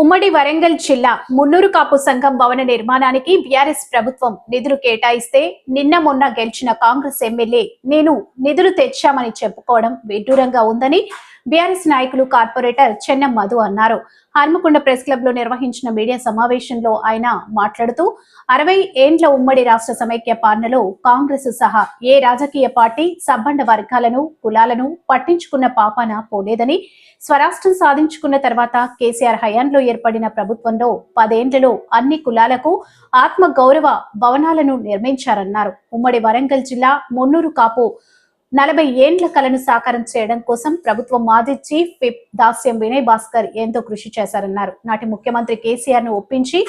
ఉమ్మడి వరంగల్ జిల్లా మున్నూరు కాపు సంఘం భవన నిర్మాణానికి బీఆర్ఎస్ ప్రభుత్వం నిధులు కేటాయిస్తే నిన్న మొన్న గెలిచిన కాంగ్రెస్ ఎమ్మెల్యే నేను నిధులు తెచ్చామని చెప్పుకోవడం విడ్డూరంగా ఉందని బీఆర్ఎస్ నాయకులు కార్పొరేటర్ చెన్నం మధు అన్నారు. హన్మకొండ ప్రెస్ క్లబ్ లో నిర్వహించిన మీడియా సమావేశంలో ఆయన మాట్లాడుతూ 60 ఏండ్ల ఉమ్మడి రాష్ట్ర సమైక్య పాలనలో కాంగ్రెస్ సహా ఏ రాజకీయ పార్టీ సబ్బండ వర్గాలను కులాలను పట్టించుకున్న పాపాన పోలేదని, స్వరాష్ట్రం సాధించుకున్న తర్వాత కేసీఆర్ హయాంలో ఏర్పడిన ప్రభుత్వంలో 10 ఏండ్లలో అన్ని కులాలకు ఆత్మ గౌరవ భవనాలను నిర్మించారన్నారు. ఉమ్మడి వరంగల్ జిల్లా మున్నూరు కాపు 40 ఏండ్ల కలను సాకారం చేయడం కోసం ప్రభుత్వం మాజీ చీఫ్ విప్ దాస్యం వినయ్ భాస్కర్ ఎంతో కృషి చేశారన్నారు. నాటి ముఖ్యమంత్రి కేసీఆర్ ను ఒప్పించి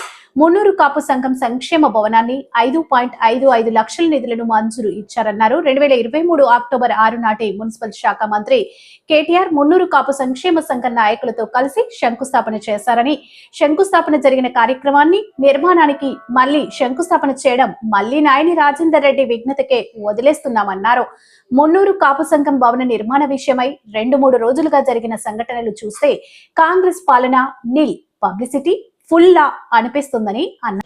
మున్నూరు కాపు సంఘం సంక్షేమ భవనాన్ని 5.55 లక్షల నిధులను మంజూరు ఇచ్చారన్నారు. 2023 అక్టోబర్ 6 నాటి మున్సిపల్ శాఖ మంత్రి కేటీఆర్ మున్నూరు కాపు సంక్షేమ సంఘం నాయకులతో కలిసి శంకుస్థాపన చేశారని, శంకుస్థాపన జరిగిన కార్యక్రమాన్ని నిర్మాణానికి మళ్లీ శంకుస్థాపన చేయడం మళ్లీ నాయని రాజేందర్ రెడ్డి విఘ్నతకే వదిలేస్తున్నామన్నారు. మున్నూరు కాపు సంఘం భవన నిర్మాణ విషయమై 2-3 రోజులుగా జరిగిన సంఘటనలు చూస్తే కాంగ్రెస్ పాలన నిల్, పబ్లిసిటీ ఫుల్ లా అనిపిస్తుందని అన్నారు.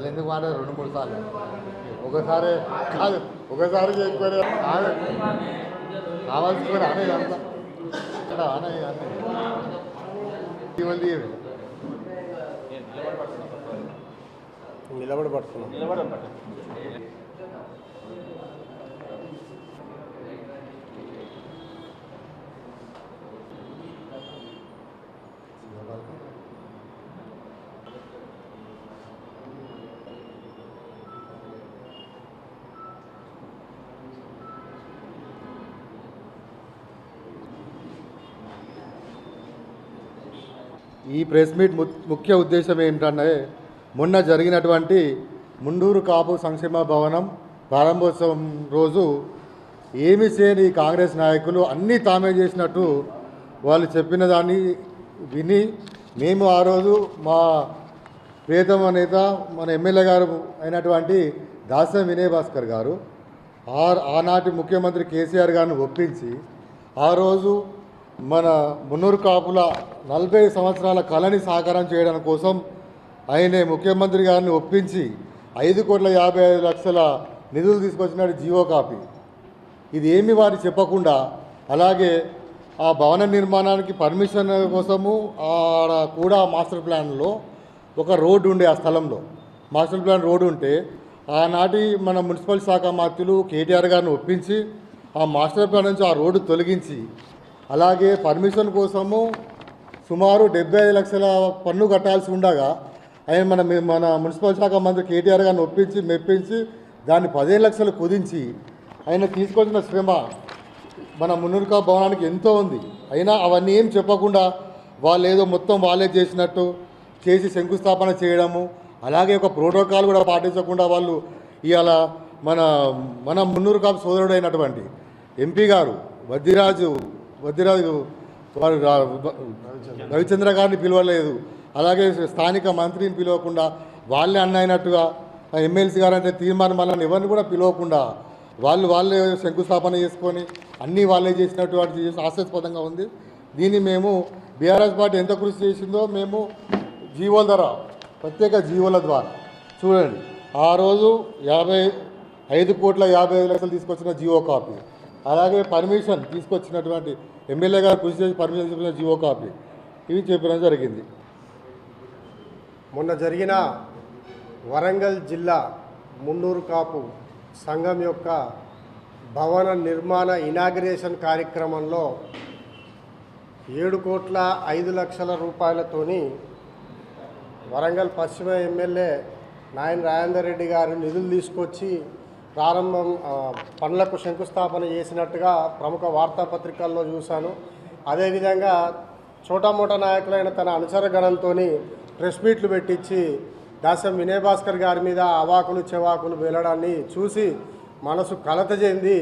ఎందుకు మాట 2-3 సార్లు ఒకసారి కాదు, ఒకసారి చేసుకొని కావాల్సుకొని అనేది అంతా నిలబడి పట్టుకున్నాం. ఈ ప్రెస్ మీట్ ముఖ్య ఉద్దేశం ఏమిటంటే, మొన్న జరిగినటువంటి మున్నూరు కాపు సంక్షేమ భవనం ప్రారంభోత్సవం రోజు ఏమి చేయని కాంగ్రెస్ నాయకులు అన్నీ తామే చేసినట్టు వాళ్ళు చెప్పిన దాన్ని విని మేము ఆ రోజు మా ప్రియతమ నేత మన ఎమ్మెల్యే గారు అయినటువంటి దాస్యం వినయ్ భాస్కర్ గారు ఆనాటి ముఖ్యమంత్రి కేసీఆర్ గారిని ఒప్పించి ఆ రోజు మన మున్నూరు కాపుల 40 సంవత్సరాల కళని సాకారం చేయడం కోసం ఆయనే ముఖ్యమంత్రి గారిని ఒప్పించి 5,55,00,000 నిధులు తీసుకొచ్చినాడు జీవో కాపీ. ఇది ఏమి వారు చెప్పకుండా అలాగే ఆ భవన నిర్మాణానికి పర్మిషన్ కోసము ఆడ కూడా మాస్టర్ ప్లాన్లో ఒక రోడ్డు ఉండే, ఆ స్థలంలో మాస్టర్ ప్లాన్ రోడ్డు ఉంటే ఆనాటి మన మున్సిపల్ శాఖ మంత్రులు కేటీఆర్ గారిని ఒప్పించి ఆ మాస్టర్ ప్లాన్ నుంచి ఆ రోడ్డు తొలగించి అలాగే పర్మిషన్ కోసము సుమారు 75 లక్షల పన్ను కట్టాల్సి ఉండగా ఆయన మన మున్సిపల్ శాఖ మంత్రి కేటీఆర్ గారిని ఒప్పించి మెప్పించి దాన్ని 15 లక్షలు కుదించి ఆయన తీసుకొచ్చిన శ్రమ మన మున్నూరు కాపు భవనానికి ఎంతో ఉంది. అయినా అవన్నీ ఏం చెప్పకుండా వాళ్ళు ఏదో మొత్తం వాళ్ళే చేసినట్టు చేసి శంకుస్థాపన చేయడము, అలాగే ఒక ప్రోటోకాల్ కూడా పాటించకుండా వాళ్ళు ఇవాళ మన మున్నూరు కాపు సోదరుడు అయినటువంటి ఎంపీ గారు వద్దిరాజు వారు రవిచంద్ర గారిని పిలవలేదు, అలాగే స్థానిక మంత్రిని పిలవకుండా వాళ్ళే అన్నైనట్టుగా ఎమ్మెల్సీ గారు అంటే తీర్మానం వల్ల ఎవరిని కూడా పిలవకుండా వాళ్ళే శంకుస్థాపన చేసుకొని అన్నీ వాళ్ళే చేసినట్టు వాటి హాస్యాస్పదంగా ఉంది. దీన్ని మేము బీఆర్ఎస్ పార్టీ ఎంత కృషి చేసిందో మేము జీవోల ద్వారా, ప్రత్యేక జీవోల ద్వారా చూడండి. ఆ రోజు 5,50,00,000 తీసుకొచ్చిన జియో కాపీ, అలాగే పర్మిషన్ తీసుకొచ్చినటువంటి ఎమ్మెల్యే గారు కృషి చేసి పర్మిషన్ తీసుకొచ్చిన జియో కాపీ, ఇవి చెప్పడం జరిగింది. మొన్న జరిగిన వరంగల్ జిల్లా మున్నూరు కాపు సంఘం యొక్క భవన నిర్మాణ ఇనాగ్రేషన్ కార్యక్రమంలో 7,05,00,000 రూపాయలతోని వరంగల్ పశ్చిమ ఎమ్మెల్యే నాయన రాజేందర్ రెడ్డి గారు నిధులు తీసుకొచ్చి పనులకు శంకుస్థాపన చేసినట్టుగా ప్రముఖ వార్తాపత్రికల్లో చూశాను. అదేవిధంగా చోటామోటా నాయకులైన తన అనుచరగణంతో ప్రెస్ మీట్లు పెట్టించి దాసం వినయ్ భాస్కర్ గారి మీద అవాకులు చెవాకులు వేలడాన్ని చూసి మనసు కలత చెంది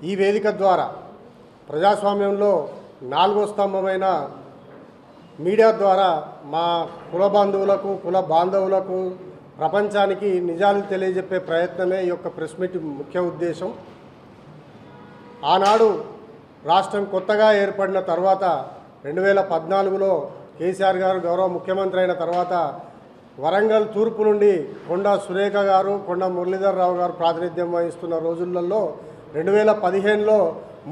ఈ వేదిక ద్వారా ప్రజాస్వామ్యంలో 4వ స్తంభమైన మీడియా ద్వారా మా కుల బంధువులకు కుల బాంధవులకు ప్రపంచానికి నిజాలు తెలియజెప్పే ప్రయత్నమే ఈ యొక్క ప్రెస్ మీట్ ముఖ్య ఉద్దేశం. ఆనాడు రాష్ట్రం కొత్తగా ఏర్పడిన తర్వాత 2014లో కేసీఆర్ గారు గౌరవ ముఖ్యమంత్రి అయిన తర్వాత వరంగల్ తూర్పు నుండి కొండా సురేఖ గారు, కొండా మురళీధర్ రావు గారు ప్రాతినిధ్యం వహిస్తున్న రోజులలో 2015లో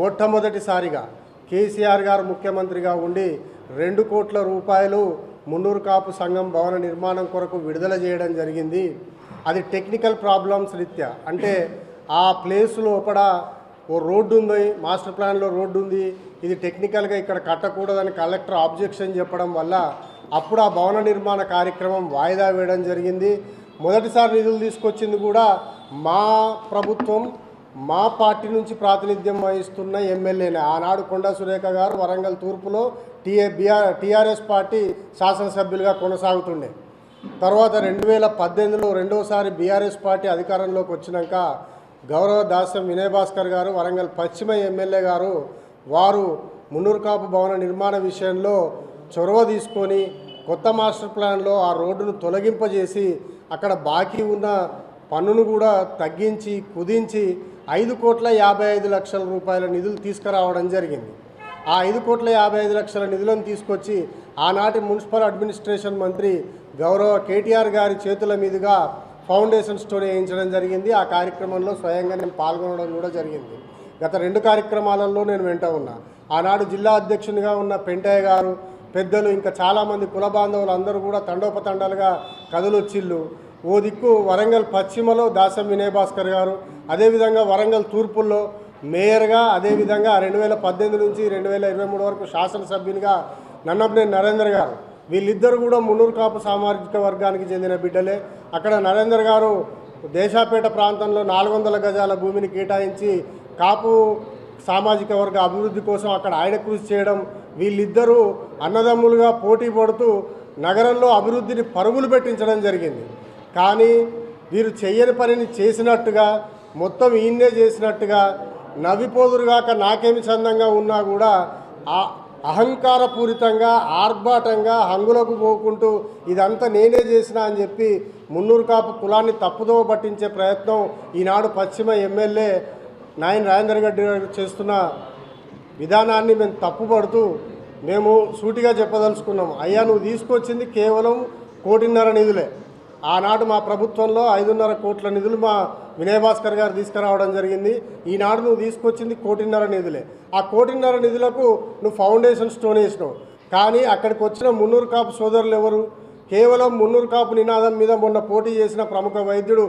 మొట్టమొదటిసారిగా కేసీఆర్ గారు ముఖ్యమంత్రిగా ఉండి 2 కోట్ల రూపాయలు మున్నూరు కాపు సంఘం భవన నిర్మాణం కొరకు విడుదల చేయడం జరిగింది. అది టెక్నికల్ ప్రాబ్లమ్స్ రీత్యా, అంటే ఆ ప్లేస్ లోపల ఓ రోడ్డు ఉంది, మాస్టర్ ప్లాన్లో రోడ్డు ఉంది, ఇది టెక్నికల్గా ఇక్కడ కట్టకూడదని కలెక్టర్ ఆబ్జెక్షన్ చెప్పడం వల్ల అప్పుడు ఆ భవన నిర్మాణ కార్యక్రమం వాయిదా వేయడం జరిగింది. మొదటిసారి నిధులు తీసుకొచ్చింది కూడా మా ప్రభుత్వం, మా పార్టీ నుంచి ప్రాతినిధ్యం వహిస్తున్న ఎమ్మెల్యేనే. ఆనాడు కొండా సురేఖ గారు వరంగల్ తూర్పులో టీఆర్ఎస్ పార్టీ శాసనసభ్యులుగా కొనసాగుతుండే. తర్వాత 2018లో రెండోసారి బీఆర్ఎస్ పార్టీ అధికారంలోకి వచ్చినాక గౌరవ దాసం వినయ్ భాస్కర్ గారు వరంగల్ పశ్చిమ ఎమ్మెల్యే గారు వారు మున్నూరు కాపు భవన నిర్మాణ విషయంలో చొరవ తీసుకొని కొత్త మాస్టర్ ప్లాన్లో ఆ రోడ్డును తొలగింపజేసి అక్కడ బాకీ ఉన్న పన్నును కూడా తగ్గించి కుదించి 5,55,00,000 రూపాయల నిధులు తీసుకురావడం జరిగింది. ఆ 5,55,00,000 నిధులను తీసుకొచ్చి ఆనాటి మున్సిపల్ అడ్మినిస్ట్రేషన్ మంత్రి గౌరవ కేటీఆర్ గారి చేతుల మీదుగా ఫౌండేషన్ స్టోరీ వేయించడం జరిగింది. ఆ కార్యక్రమంలో స్వయంగా నేను పాల్గొనడం కూడా జరిగింది. గత 2 కార్యక్రమాలలో నేను వెంట ఉన్నా. ఆనాడు జిల్లా అధ్యక్షునిగా ఉన్న పెంటయ్య గారు, పెద్దలు, ఇంకా చాలామంది కుల బాంధవులు అందరూ కూడా తండోపతండాలుగా కథలొచ్చిళ్ళు. ఓ దిక్కు వరంగల్ పశ్చిమలో దాసం వినయ్ భాస్కర్ గారు, అదేవిధంగా వరంగల్ తూర్పుల్లో మేయర్గా, అదేవిధంగా 2018 నుంచి 2023 వరకు శాసనసభ్యునిగా నన్నపనేని నరేందర్ గారు, వీళ్ళిద్దరు కూడా మున్నూరు కాపు సామాజిక వర్గానికి చెందిన బిడ్డలే. అక్కడ నరేందర్ గారు దేశాపేట ప్రాంతంలో 400 గజాల భూమిని కేటాయించి కాపు సామాజిక వర్గ అభివృద్ధి కోసం అక్కడ ఆయన కృషి చేయడం, వీళ్ళిద్దరూ అన్నదమ్ములుగా పోటీ పడుతూ నగరంలో అభివృద్ధిని పరుగులు పెట్టించడం జరిగింది. కానీ వీరు చెయ్యని పనిని చేసినట్టుగా, మొత్తం ఈయన్నే చేసినట్టుగా నవ్విపోదురుగాక నాకేమి చందంగా ఉన్నా కూడా అహంకారపూరితంగా, ఆర్భాటంగా, హంగులకు పోకుంటూ ఇదంతా నేనే చేసినా అని చెప్పి మున్నూరు కాపు కులాన్ని తప్పుదోవ పట్టించే ప్రయత్నం ఈనాడు పశ్చిమ ఎమ్మెల్యే నాయన రాజేందర్ రెడ్డి గారు చేస్తున్న విధానాన్ని మేము తప్పుపడుతూ మేము సూటిగా చెప్పదలుచుకున్నాం. అయ్యా, నువ్వు తీసుకొచ్చింది కేవలం 1.5 కోటి నిధులే. ఆనాడు మా ప్రభుత్వంలో 5.5 కోట్ల నిధులు మా వినయ్ భాస్కర్ గారు తీసుకురావడం జరిగింది. ఈనాడు నువ్వు తీసుకొచ్చింది 1.5 కోటి నిధులే. ఆ 1.5 కోటి నిధులకు నువ్వు ఫౌండేషన్ స్టోన్ వేసినావు. కానీ అక్కడికి వచ్చిన మున్నూరు కాపు సోదరులు ఎవరు? కేవలం మున్నూరు కాపు నినాదం మీద మొన్న పోటీ చేసిన ప్రముఖ వైద్యుడు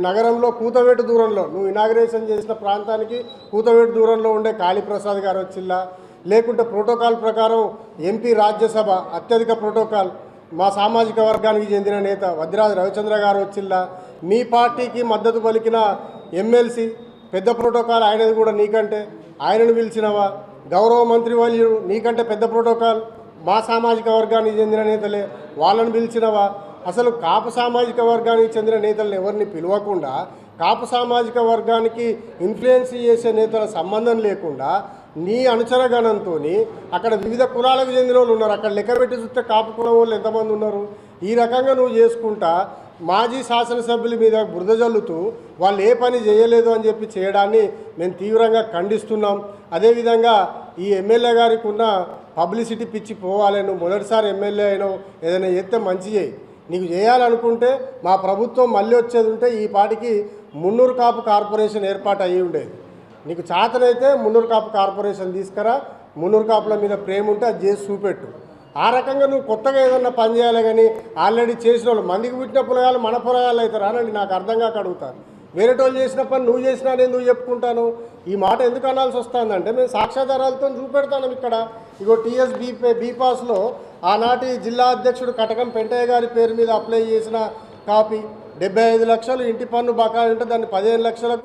నగరంలో కూతవేటు దూరంలో, నువ్వు ఇనాగ్రేషన్ చేసిన ప్రాంతానికి కూతవేటు దూరంలో ఉండే కాళీప్రసాద్ గారు వచ్చిల్లా, లేకుంటే ప్రోటోకాల్ ప్రకారం ఎంపీ రాజ్యసభ అత్యధిక ప్రోటోకాల్ మా సామాజిక వర్గానికి చెందిన నేత వద్దిరాజు రవిచంద్ర గారు వచ్చిల్లా, మీ పార్టీకి మద్దతు పలికిన ఎమ్మెల్సీ పెద్ద ప్రోటోకాల్ ఆయనది కూడా నీకంటే, ఆయనను పిలిచినవా? గౌరవ మంత్రి వాళ్ళు నీకంటే పెద్ద ప్రోటోకాల్ మా సామాజిక వర్గానికి చెందిన నేతలే, వాళ్ళని పిలిచినవా? అసలు కాపు సామాజిక వర్గానికి చెందిన నేతలను ఎవరిని పిలవకుండా, కాపు సామాజిక వర్గానికి ఇన్ఫ్లుయెన్స్ చేసే నేతల సంబంధం లేకుండా నీ అనుచరగణంతో అక్కడ వివిధ కులాలకు చెందిన వాళ్ళు ఉన్నారు. అక్కడ లెక్క పెట్టి చూస్తే కాపు కులం వాళ్ళు ఎంతమంది ఉన్నారు? ఈ రకంగా నువ్వు చేసుకుంటా మాజీ శాసనసభ్యుల మీద బురద జల్లుతూ వాళ్ళు ఏ పని చేయలేదు అని చెప్పి చేయడాన్ని మేము తీవ్రంగా ఖండిస్తున్నాం. అదేవిధంగా ఈ ఎమ్మెల్యే గారికి ఉన్న పబ్లిసిటీ పిచ్చి పోవాలి. నువ్వు మొదటిసారి ఎమ్మెల్యే అయినావు, ఏదైనా చేస్తే మంచి చేయి. నీకు చేయాలనుకుంటే మా ప్రభుత్వం మళ్ళీ వచ్చేది ఉంటే ఈ పాటికి మున్నూరు కాపు కార్పొరేషన్ ఏర్పాటు అయ్యి ఉండేది. నీకు చేతనైతే మున్నూరు కాపు కార్పొరేషన్ తీసుకురా, మున్నూరు కాపుల మీద ప్రేమ ఉంటే అది చేసి చూపెట్టు. ఆ రకంగా నువ్వు కొత్తగా ఏదన్నా పని చేయాలి కానీ ఆల్రెడీ చేసిన వాళ్ళు మందికి పుట్టిన పొలగాలు మన పొలగాళ్ళు అవుతారు అనండి. నాకు అర్థం కాక అడుగుతాను. వేరే వాళ్ళు చేసిన పని నువ్వు చేసినా నేను ఎందుకు చెప్పుకుంటాను? ఈ మాట ఎందుకు అనాల్సి వస్తుందంటే మేము సాక్ష్యాధారాలతో చూపెడతాను. ఇక్కడ ఇగో టీఎస్ బీ పాస్లో ఆనాటి జిల్లా అధ్యక్షుడు కటకం పెంటయ్య గారి పేరు మీద అప్లై చేసిన కాపీ 75 లక్షలు ఇంటి పన్ను బకాయి ఉంటే దాన్ని 15 లక్షలకు